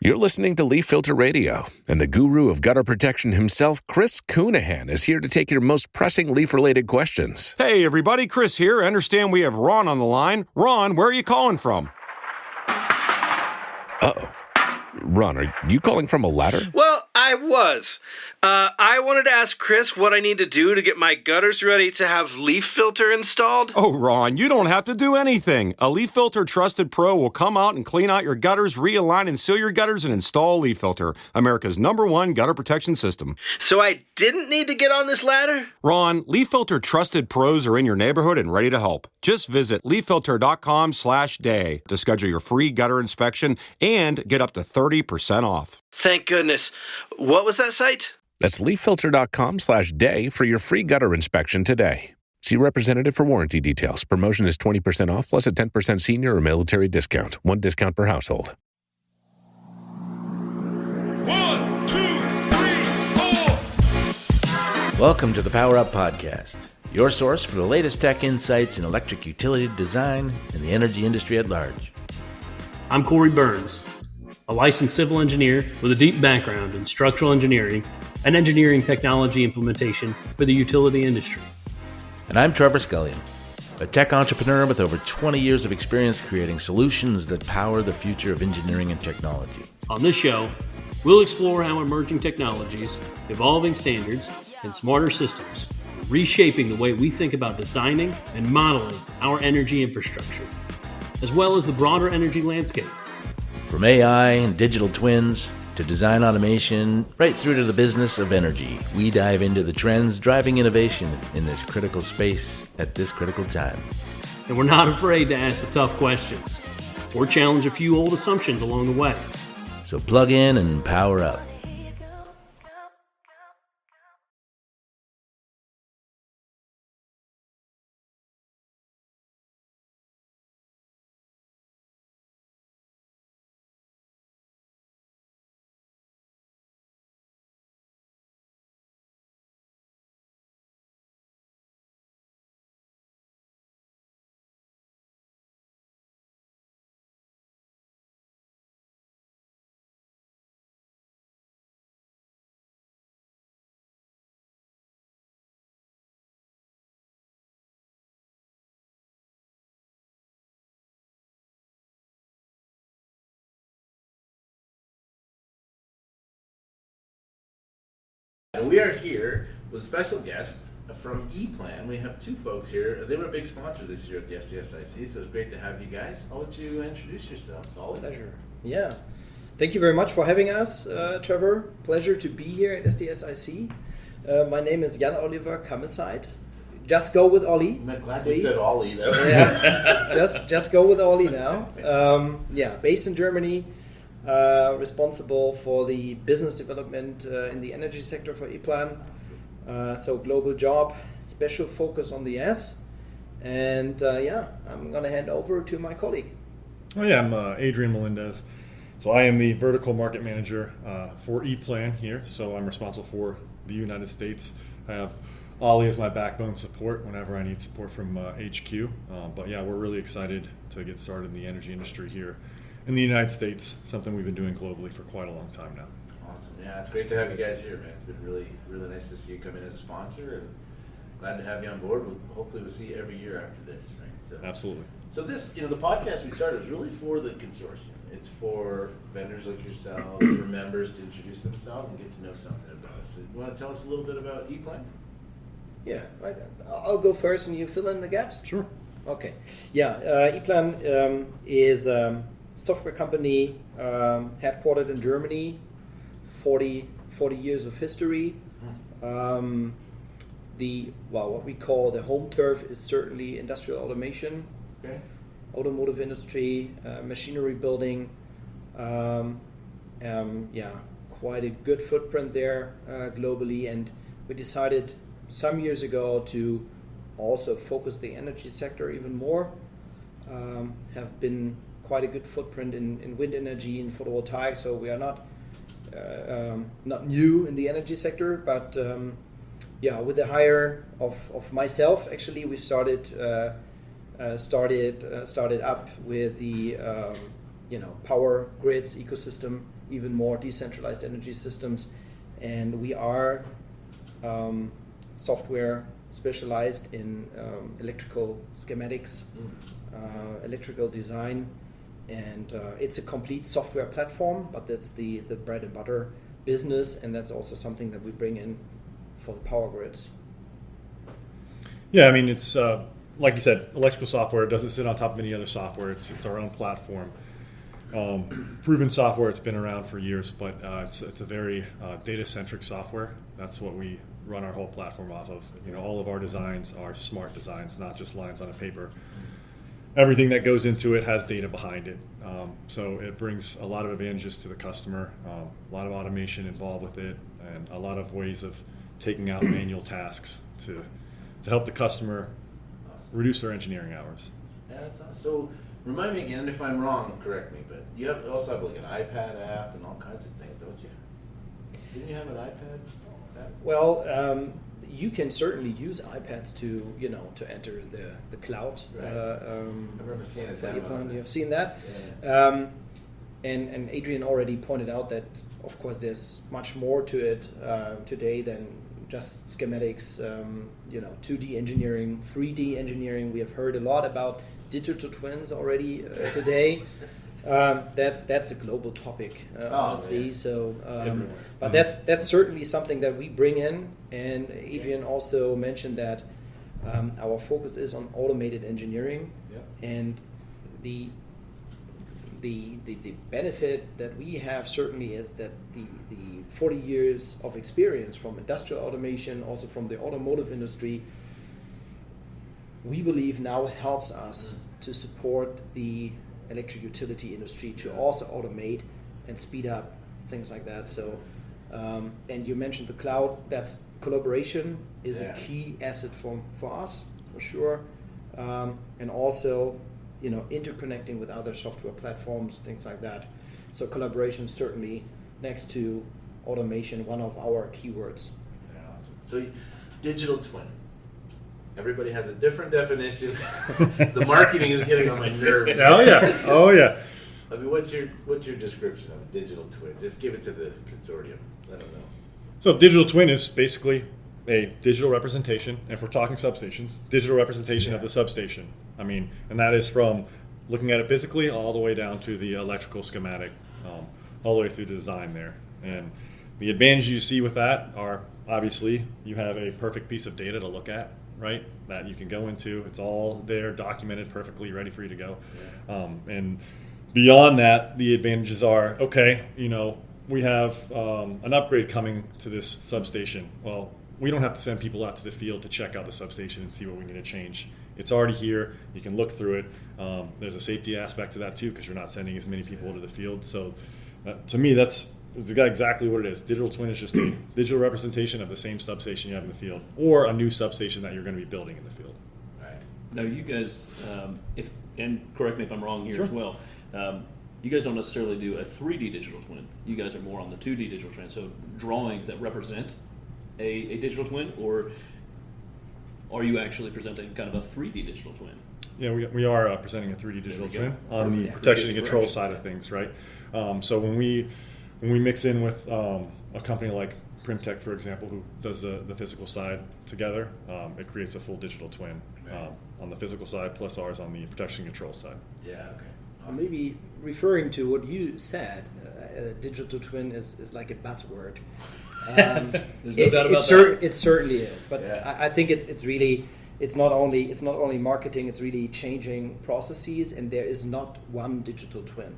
You're listening to Leaf Filter Radio, and the guru of gutter protection himself, Chris Coonahan, is here to take your most pressing leaf-related questions. Hey, everybody, Chris here. I understand we have Ron on the line. Ron, where are you calling from? Uh-oh. Ron, are you calling from a ladder? Well, I was. I wanted to ask Chris what I need to do to get my gutters ready to have leaf filter installed. Oh, Ron, you don't have to do anything. A Leaf Filter Trusted Pro will come out and clean out your gutters, realign and seal your gutters, and install Leaf Filter, America's #1 gutter protection system. So I didn't need to get on this ladder? Ron, Leaf Filter Trusted Pros are in your neighborhood and ready to help. Just visit leaffilter.com/day to schedule your free gutter inspection and get up to 30% off. Thank goodness. What was that site? That's leaffilter.com/day for your free gutter inspection today. See representative for warranty details. Promotion is 20% off plus a 10% senior or military discount. One discount per household. 1, 2, 3, 4. Welcome to the Power Up Podcast, your source for the latest tech insights in electric utility design and the energy industry at large. I'm Cory Burns, a licensed civil engineer with a deep background in structural engineering and engineering technology implementation for the utility industry. And I'm Trevor Scullion, a tech entrepreneur with over 20 years of experience creating solutions that power the future of engineering and technology. On this show, we'll explore how emerging technologies, evolving standards, and smarter systems are reshaping the way we think about designing and modeling our energy infrastructure, as well as the broader energy landscape. From AI and digital twins to design automation, right through to the business of energy, we dive into the trends driving innovation in this critical space at this critical time. And we're not afraid to ask the tough questions or challenge a few old assumptions along the way. So plug in and power up. We are here with a special guest from ePlan. We have two folks here. They were a big sponsor this year at the SDSIC, so it's great to have you guys. I'll let you introduce yourselves. Ollie? Pleasure. Yeah. Thank you very much for having us, Trevor. Pleasure to be here at SDSIC. My name is Jan-Oliver Kammesheidt. Just go with Ollie. I'm glad please. You said Ollie, though. Yeah. just go with Ollie now. Based in Germany. Responsible for the business development in the energy sector for ePlan. So global job, special focus on the S. And I'm going to hand over to my colleague. I'm Adrian Melendez. So I am the vertical market manager for ePlan here. So I'm responsible for the United States. I have Ollie as my backbone support whenever I need support from HQ. We're really excited to get started in the energy industry here in the United States, something we've been doing globally for quite a long time now. Awesome. Yeah, it's great to have you guys here, man. It's been really, really nice to see you come in as a sponsor, and glad to have you on board. Hopefully we'll see you every year after this, right? So, absolutely. So this, the podcast we started is really for the consortium. It's for vendors like yourselves, for members to introduce themselves and get to know something about us. So you want to tell us a little bit about ePlan? Yeah, I'll go first and you fill in the gaps? Sure. Okay. ePlan is software company headquartered in Germany, 40 years of history. What we call the home turf is certainly industrial automation, automotive industry, machinery building. Quite a good footprint there globally, and we decided some years ago to also focus the energy sector even more. Have been quite a good footprint in wind energy and photovoltaic, so we are not new in the energy sector, but with the hire of myself, actually we started up with the power grids ecosystem even more decentralized energy systems. And we are software specialized in electrical schematics, electrical design, and it's a complete software platform, but that's the bread and butter business, and that's also something that we bring in for the power grids. Yeah, I mean, it's like you said, electrical software doesn't sit on top of any other software. It's our own platform. Proven software. It's been around for years, but it's a very data-centric software. That's what we run our whole platform off of. You know, all of our designs are smart designs, not just lines on a paper. Everything that goes into it has data behind it. So it brings a lot of advantages to the customer, a lot of automation involved with it, and a lot of ways of taking out manual tasks to help the customer reduce their engineering hours. Yeah, that's awesome. So remind me again, if I'm wrong, correct me, but you also have like an iPad app and all kinds of things, don't you? Didn't you have an iPad app? Well, you can certainly use iPads to enter the cloud. Right. I remember seeing it. You have seen that. Yeah. And Adrian already pointed out that, of course, there's much more to it today than just schematics, 2D engineering, 3D engineering. We have heard a lot about digital twins already today. That's a global topic, honestly. Yeah. So, but that's certainly something that we bring in. And Adrian also mentioned that our focus is on automated engineering, and the benefit that we have certainly is that the 40 years of experience from industrial automation, also from the automotive industry, we believe now helps us to support the electric utility industry to also automate and speed up things like that. So, and you mentioned the cloud. That's collaboration is a key asset for us, for sure, and also interconnecting with other software platforms, things like that. So collaboration certainly next to automation, one of our keywords. Yeah, awesome. So digital twin. Everybody has a different definition. The marketing is getting on my nerves. Oh yeah. I mean, what's your description of a digital twin? Just give it to the consortium. Let them know. So digital twin is basically a digital representation, and if we're talking substations, digital representation of the substation. I mean, and that is from looking at it physically all the way down to the electrical schematic, all the way through the design there. And the advantages you see with that are, obviously, you have a perfect piece of data to look at, right? That you can go into. It's all there, documented perfectly, ready for you to go. Yeah. And beyond that, the advantages are, okay, we have an upgrade coming to this substation. Well, we don't have to send people out to the field to check out the substation and see what we need to change. It's already here. You can look through it. There's a safety aspect to that too, because you're not sending as many people to the field. So to me, it's exactly what it is. Digital twin is just a digital representation of the same substation you have in the field, or a new substation that you're going to be building in the field. Right. Now, you guys, and correct me if I'm wrong here as well, you guys don't necessarily do a 3D digital twin. You guys are more on the 2D digital twin. So drawings that represent a digital twin, or are you actually presenting kind of a 3D digital twin? Yeah, we are presenting a 3D digital twin on the protection and control side of things, right? So when we mix in with a company like Primtech, for example, who does the physical side together, it creates a full digital twin on the physical side, plus ours on the protection and control side. Yeah, okay. Maybe referring to what you said, digital twin is like a buzzword. There's no doubt about that. It certainly is, but I think it's not only marketing. It's really changing processes, and there is not one digital twin.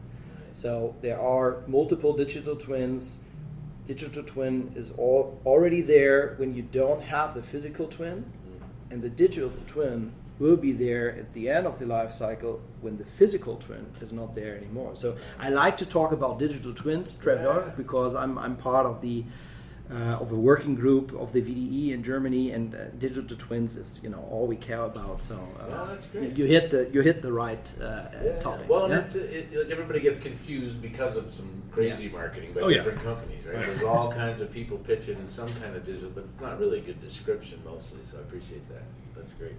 So there are multiple digital twins. Digital twin is already there when you don't have the physical twin, and the digital twin will be there at the end of the life cycle when the physical twin is not there anymore. So I like to talk about digital twins, Trevor, because I'm part of the a working group of the VDE in Germany, and digital twins is all we care about. So that's great. you hit the right topic. Well, and everybody gets confused because of some crazy marketing by different companies, right? There's all kinds of people pitching some kind of digital, but it's not really a good description mostly. So I appreciate that. That's great.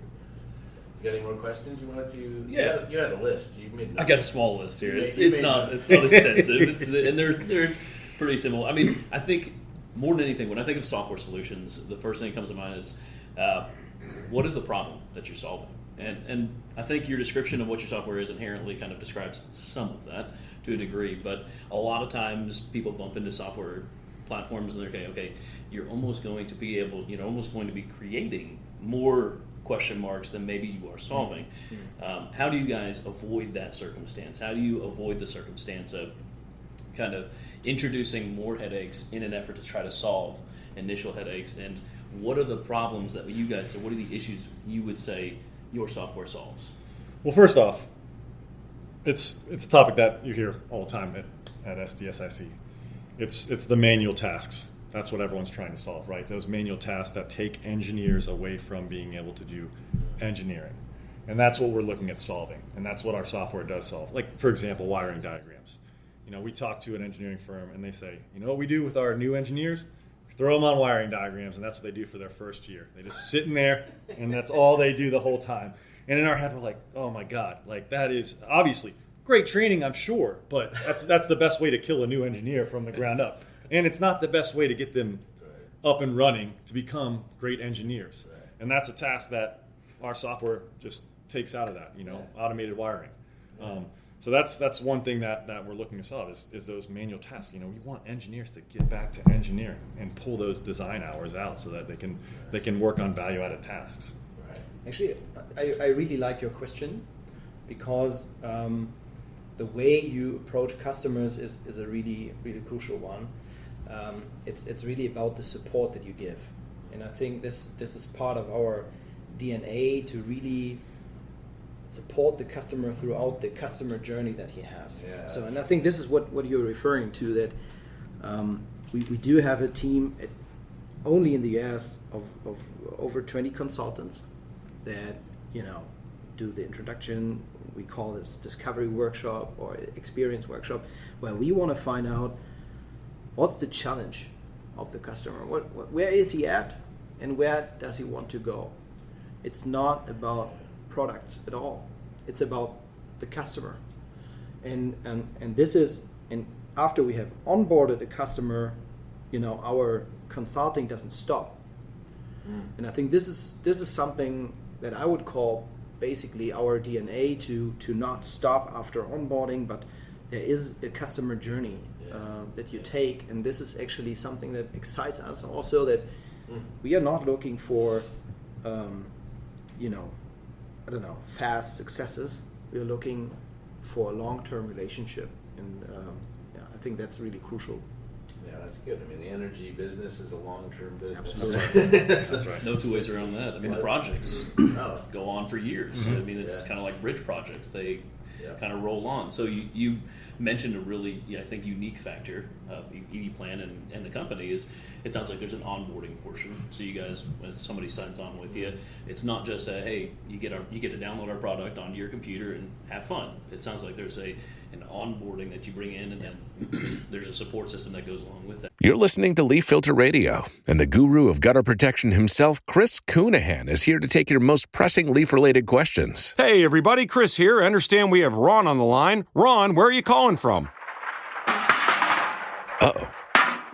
You got any more questions you wanted to? Yeah. You had a list. I got a small list here. It's not made extensive. And they're pretty simple. I mean, I think more than anything, when I think of software solutions, the first thing that comes to mind is what is the problem that you're solving? And I think your description of what your software is inherently kind of describes some of that to a degree. But a lot of times people bump into software platforms and they're okay, you're almost going to be creating more question marks than maybe you are solving. How do you guys avoid that circumstance? How do you avoid the circumstance of kind of introducing more headaches in an effort to try to solve initial headaches? And what are the problems that you guys, so what are the issues you would say your software solves? Well, first off, it's a topic that you hear all the time at SDSIC. It's the manual tasks. That's what everyone's trying to solve, right? Those manual tasks that take engineers away from being able to do engineering. And that's what we're looking at solving. And that's what our software does solve. Like, for example, wiring diagrams. We talk to an engineering firm and they say, what we do with our new engineers? We throw them on wiring diagrams, and that's what they do for their first year. They just sit in there, and that's all they do the whole time. And in our head, we're like, oh my God, like that is obviously great training, I'm sure, but that's the best way to kill a new engineer from the ground up. And it's not the best way to get them up and running to become great engineers. Right. And that's a task that our software just takes out of that, automated wiring. So that's one thing that we're looking to solve is those manual tasks. We want engineers to get back to engineering and pull those design hours out so that they can work on value-added tasks. Right. Actually, I really like your question because the way you approach customers is a really, really crucial one. It's really about the support that you give, and I think this is part of our DNA to really support the customer throughout the customer journey that he has. Yeah. So, and I think this is what you're referring to, that we do have a team only in the US of over 20 consultants that do the introduction. We call this discovery workshop or experience workshop, where we want to find out what's the challenge of the customer, where is he at, and where does he want to go. It's not about product at all. It's about the customer, and this is, and after we have onboarded a customer, our consulting doesn't stop. And I think this is something that I would call basically our DNA to not stop after onboarding, but there is a customer journey that you take, and this is actually something that excites us also, that we are not looking for fast successes. We're looking for a long-term relationship, and I think that's really crucial. Yeah, that's good. I mean, the energy business is a long-term business. Absolutely. That's right. No two ways around that. I mean, the projects go on for years. I mean, it's kind of like bridge projects. They kind of roll on. So you mentioned a really, I think, unique factor of ePlan and the company is it sounds like there's an onboarding portion. So you guys, when somebody signs on with you, it's not just hey, you get to download our product onto your computer and have fun. It sounds like there's an onboarding that you bring in, and then there's a support system that goes along with that. You're listening to Leaf Filter Radio, and the guru of gutter protection himself, Chris Counihan, is here to take your most pressing leaf-related questions. Hey, everybody, Chris here. I understand we have Ron on the line. Ron, where are you calling from? Uh-oh.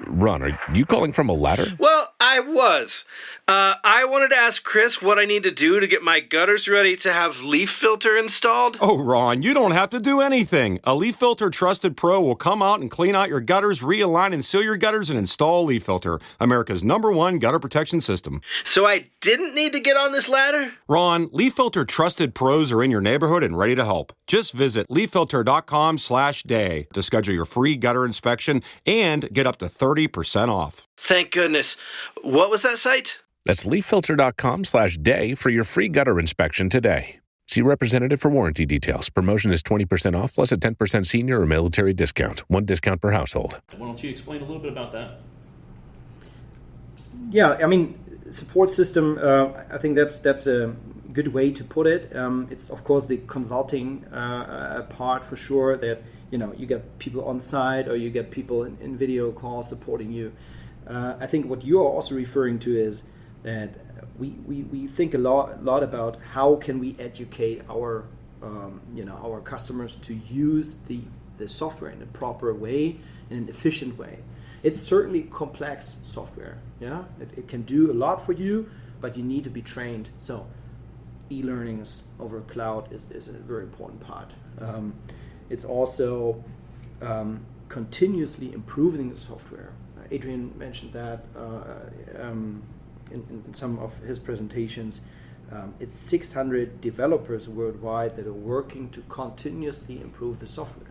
Ron, are you calling from a ladder? Well, I was. I wanted to ask Chris what I need to do to get my gutters ready to have leaf filter installed. Oh, Ron, you don't have to do anything. A Leaf Filter Trusted Pro will come out and clean out your gutters, realign and seal your gutters, and install Leaf Filter, America's #1 gutter protection system. So I didn't need to get on this ladder? Ron, Leaf Filter Trusted Pros are in your neighborhood and ready to help. Just visit leaffilter.com/day to schedule your free gutter inspection and get up to 30% off. Thank goodness. What was that site? That's leaffilter.com/day for your free gutter inspection today. See representative for warranty details. Promotion is 20% off plus a 10% senior or military discount. One discount per household. Why don't you explain a little bit about that? Yeah, I mean, support system, I think that's a good way to put it. It's, of course, the consulting part for sure, that you get people on site or you get people in video calls supporting you. I think what you're also referring to is And we think a lot about how can we educate our our customers to use the software in a proper way, in an efficient way. It's certainly complex software. Yeah, it can do a lot for you, but you need to be trained. So e-learnings over cloud is a very important part. It's also continuously improving the software. Adrian mentioned that in some of his presentations. It's 600 developers worldwide that are working to continuously improve the software.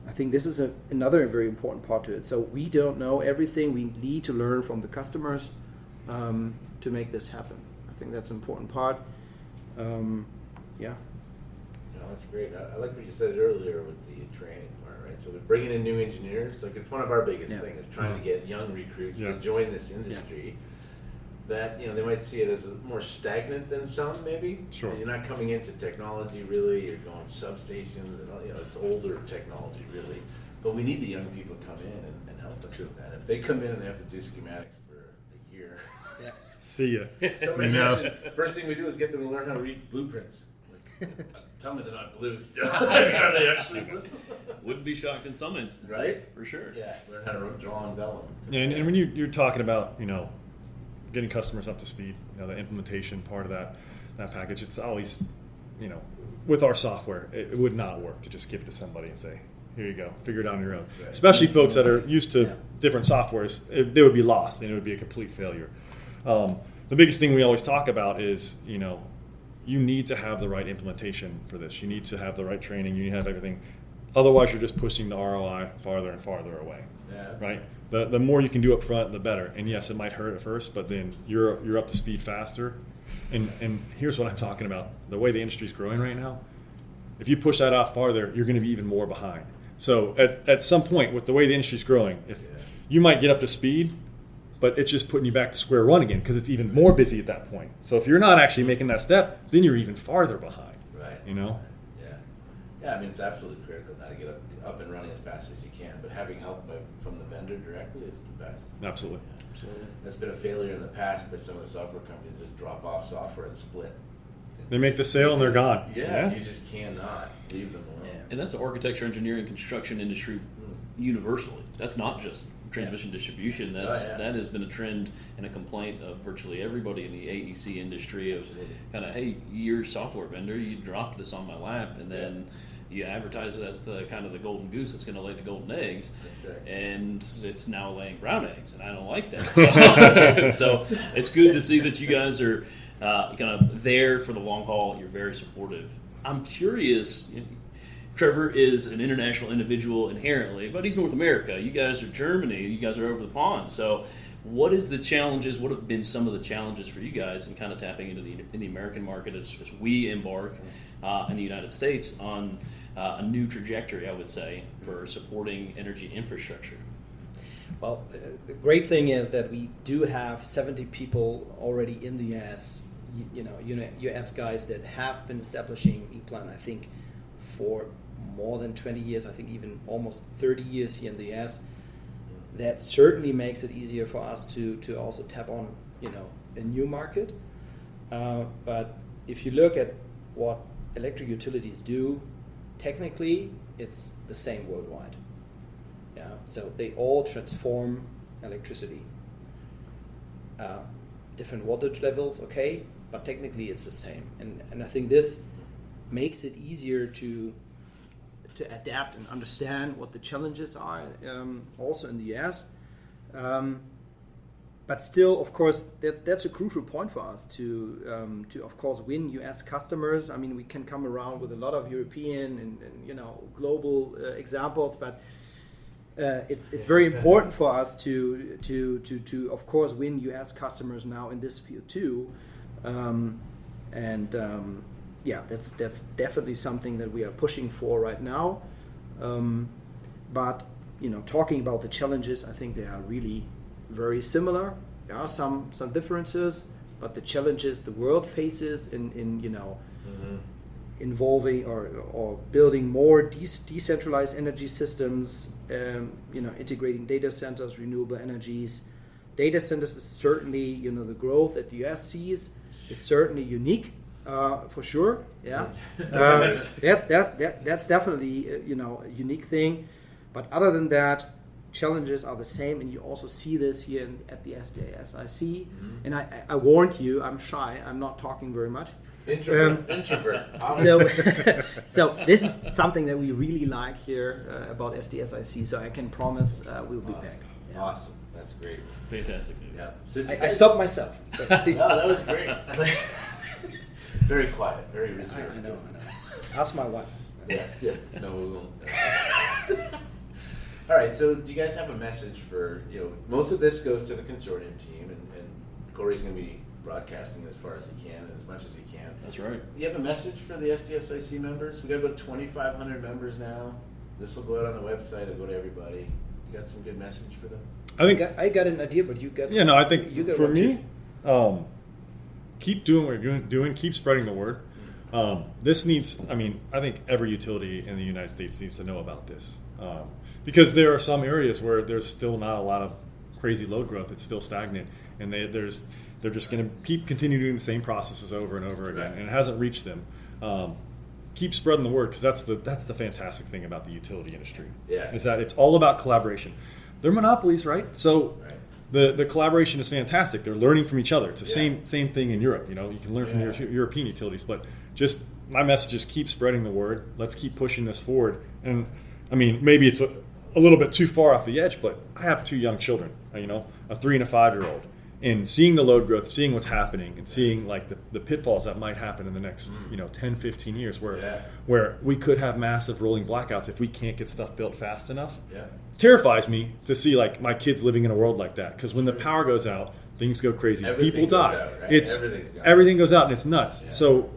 I think this is another very important part to it. So we don't know everything. We need to learn from the customers to make this happen. I think that's an important part. Yeah. No, that's great. I like what you said earlier with the training part, right? So we're bringing in new engineers. Like it's one of our biggest things, trying to get young recruits to join this industry. Yeah. That they might see it as more stagnant than some, maybe. Sure. You're not coming into technology really. You're going substations and it's older technology really. But we need the young people to come in and help us with that. If they come in and they have to do schematics for a year, see ya. Somebody mentioned, first thing we do is get them to learn how to read blueprints. Tell me they're not blue still. Are they actually blue? Wouldn't be shocked in some instances, right? For sure. Yeah, learn how to draw on vellum. And when you're talking about getting customers up to speed, the implementation part of that package, it's always, with our software, it would not work to just give it to somebody and say, here you go, figure it out on your own. Right. Especially folks that are used to different softwares, they would be lost and it would be a complete failure. The biggest thing we always talk about is, you need to have the right implementation for this. You need to have the right training. You need to have everything. Otherwise, you're just pushing the ROI farther and farther away. Yeah. Right? The more you can do up front, the better. And yes, it might hurt at first, but then you're up to speed faster. And here's what I'm talking about. The way the industry's growing right now, if you push that out farther, you're going to be even more behind. So at some point, with the way the industry's growing, you might get up to speed, but it's just putting you back to square one again because it's even more busy at that point. So if you're not actually making that step, then you're even farther behind. Right. Yeah, I mean, it's absolutely critical now to get up and running as fast as you can, but having help from the vendor directly is the best. Absolutely. That's been a failure in the past, but some of the software companies just drop off software and split. They make the sale and they're gone. Yeah. You just cannot leave them alone. Yeah. And that's the architecture, engineering, construction industry universally. That's not just transmission distribution. That has been a trend and a complaint of virtually everybody in the AEC industry of kind of, hey, you're a software vendor, you dropped this on my lap, and then you advertise it as the kind of the golden goose that's going to lay the golden eggs, and it's now laying brown eggs, and I don't like that. So it's good to see that you guys are kind of there for the long haul. You're very supportive. I'm curious. Trevor is an international individual inherently, but he's North America. You guys are Germany. You guys are over the pond. So what is the challenges? What have been some of the challenges for you guys in kind of tapping into the American market as we embark in the United States on a new trajectory, I would say, for supporting energy infrastructure? Well, the great thing is that we do have 70 people already in the US, US guys that have been establishing ePlan, I think, for more than 20 years, I think even almost 30 years here in the US. That certainly makes it easier for us to also tap on, a new market. But if you look at what electric utilities do, technically it's the same worldwide. Yeah, so they all transform electricity. Different voltage levels, okay, but technically it's the same. And I think this makes it easier to adapt and understand what the challenges are, also in the US. But still, of course, that's a crucial point for us to of course win US customers. I mean, we can come around with a lot of European and global examples, but it's very important for us to of course win US customers now in this field too. Yeah, that's definitely something that we are pushing for right now. But talking about the challenges, I think they are really very similar. There are some differences, but the challenges the world faces in involving or building more decentralized energy systems, integrating data centers, renewable energies, data centers is certainly, the growth that the US sees is certainly unique, for sure. Yeah, that's definitely a unique thing. But other than that, challenges are the same, and you also see this here at the SDSIC. And I warned you, I'm shy. I'm not talking very much. Introvert. So this is something that we really like here about SDSIC. So I can promise we'll be back. Yeah. Awesome. That's great. Fantastic news. Yeah. So I stopped myself. So, no, that was great. Very quiet, very reserved. I know. Ask my wife. Yes. Yeah. No, we won't. All right. So, do you guys have a message for most of this goes to the consortium team, and Cory's going to be broadcasting as far as he can and as much as he can. That's right. Do you have a message for the SDSIC members? We got about 2,500 members now. This will go out on the website. It'll go to everybody. You got some good message for them? I got an idea, but you got. Yeah, no, I think you got for one me, too. Keep doing what you're doing. Keep spreading the word. This needs. I think every utility in the United States needs to know about this because there are some areas where there's still not a lot of crazy load growth. It's still stagnant, and they're just going to continue doing the same processes over and over again, and it hasn't reached them. Keep spreading the word because that's the fantastic thing about the utility industry. Yeah. Is that it's all about collaboration. They're monopolies, right? So the collaboration is fantastic. They're learning from each other. It's the same thing in Europe. You can learn from your European utilities, but just my message is keep spreading the word. Let's keep pushing this forward. And maybe it's a little bit too far off the edge, but I have 2 young children. A 3 and a 5-year-old. And seeing the load growth, seeing what's happening, and seeing like the pitfalls that might happen in the next 10, 15 years where we could have massive rolling blackouts if we can't get stuff built fast enough. Yeah. Terrifies me to see like my kids living in a world like that, because when the power goes out, things go crazy. Everything People die. goes out, right? Everything goes out and it's nuts. Yeah. So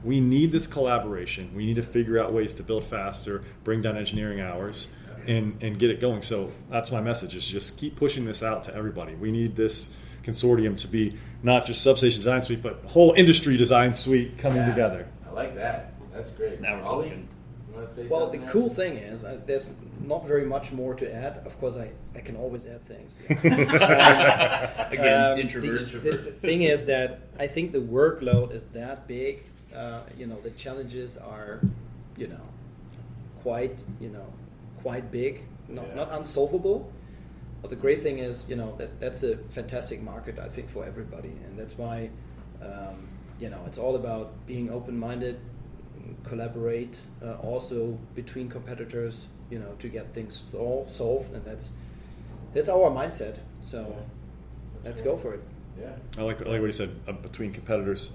we need this collaboration. We need to figure out ways to build faster, bring down engineering hours, and get it going. So that's my message, is just keep pushing this out to everybody. We need this consortium to be not just substation design suite, but whole industry design suite coming together. I like that. That's great. Now we're Ollie, talking. you want to say Well, something the there? cool thing is there's not very much more to add. Of course, I can always add things. Again, introvert. The thing is that I think the workload is that big. The challenges are, quite big, not unsolvable. But the great thing is, that's a fantastic market, I think, for everybody, and that's why, it's all about being open-minded, collaborate, also between competitors, to get things solved, and that's our mindset. So let's go for it. Yeah. I like what he said between competitors.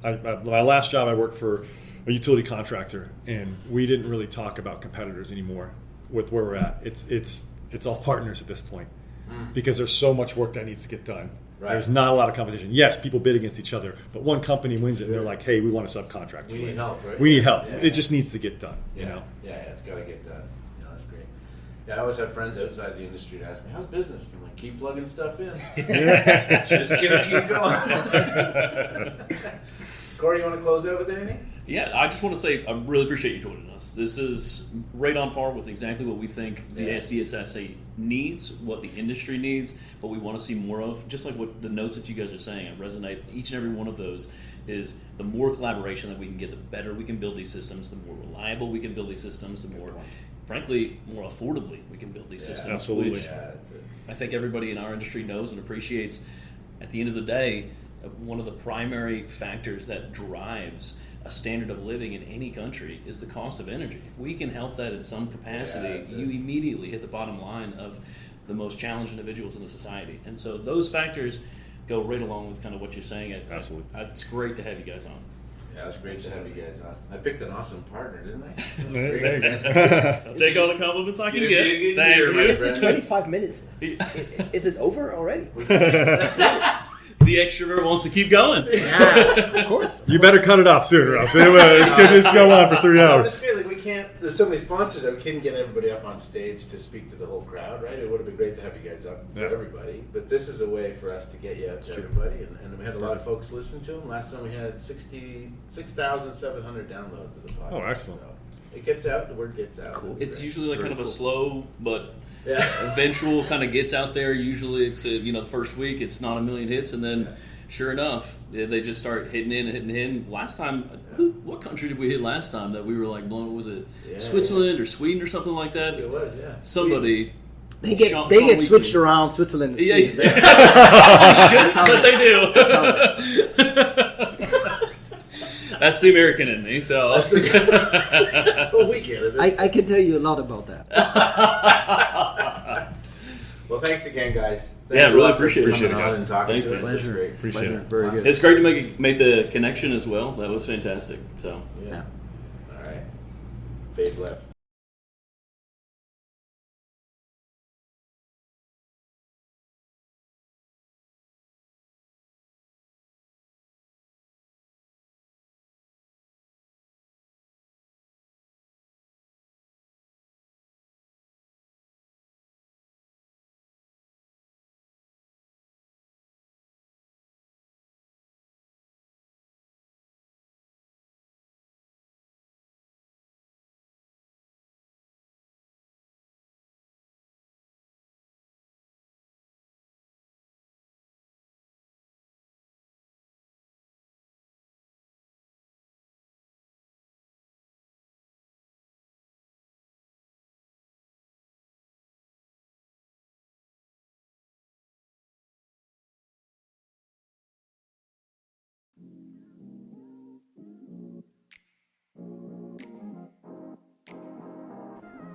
My last job, I worked for a utility contractor, and we didn't really talk about competitors anymore with where we're at. It's all partners at this point because there's so much work that needs to get done. Right. There's not a lot of competition. Yes, people bid against each other, but one company wins it and they're like, hey, we want to subcontract. We need help, right? We need help. Yeah. It just needs to get done. Yeah, it's got to get done. That's great. Yeah, I always have friends outside the industry that ask me, how's business? I'm like, keep plugging stuff in. Just gonna keep going. Cory, you want to close out with anything? Yeah, I just want to say I really appreciate you joining us. This is right on par with exactly what we think the SDSIC needs, what the industry needs, what we want to see more of. Just like what the notes that you guys are saying, I resonate. Each and every one of those is the more collaboration that we can get, the better we can build these systems, the more reliable we can build these systems, the more, frankly, more affordably we can build these systems. Absolutely. Which I think everybody in our industry knows and appreciates. At the end of the day, one of the primary factors that drives a standard of living in any country is the cost of energy. If we can help that in some capacity, you immediately hit the bottom line of the most challenged individuals in the society. And so those factors go right along with kind of what you're saying. Absolutely. It's great to have you guys on. Yeah, it's great to have you guys on. I picked an awesome partner, didn't I? There you go. I'll take all the compliments I can It's get. gonna be a good Thank year, you. my It's the friend. 25 minutes. Is it over already? The extrovert wants to keep going. Yeah, of course. You better cut it off soon, or else it's going to go on for 3 I hours. just feel like we can't. There's so many sponsors that we couldn't get everybody up on stage to speak to the whole crowd, right? It would have been great to have you guys up for everybody, but this is a way for us to get you out to everybody, and we had a lot of folks listen to them. Last time we had 6,700 downloads of the podcast. Oh, excellent. So it gets out. The word gets out. Cool. It's usually like kind of a slow, but Yeah. eventual kind of gets out there. Usually it's, the first week it's not a million hits, and then sure enough, they just start hitting in. Last time, what country did we hit last time that we were like blown? Was it Switzerland or Sweden or something like that? It was, yeah. Somebody. They get switched around, Switzerland and Sweden. But they do. That's the American in me, so. Well, we get it. I can tell you a lot about that. Well, thanks again, guys. Thanks really appreciate it, guys. And talking Thanks, to us. man. It's great. Appreciate it. Very good. It's great to make the connection as well. That was fantastic. So. Yeah. All right. Fade left.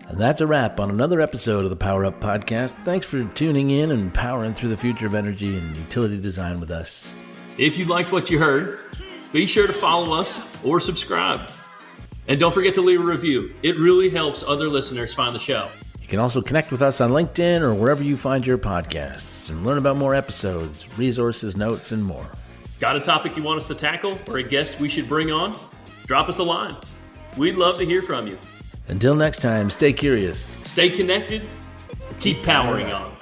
And that's a wrap on another episode of the Power Up Podcast. Thanks for tuning in and powering through the future of energy and utility design with us. If you liked what you heard, be sure to follow us or subscribe. And don't forget to leave a review. It really helps other listeners find the show. You can also connect with us on LinkedIn or wherever you find your podcasts and learn about more episodes, resources, notes, and more. Got a topic you want us to tackle or a guest we should bring on? Drop us a line. We'd love to hear from you. Until next time, stay curious. Stay connected. Keep powering on.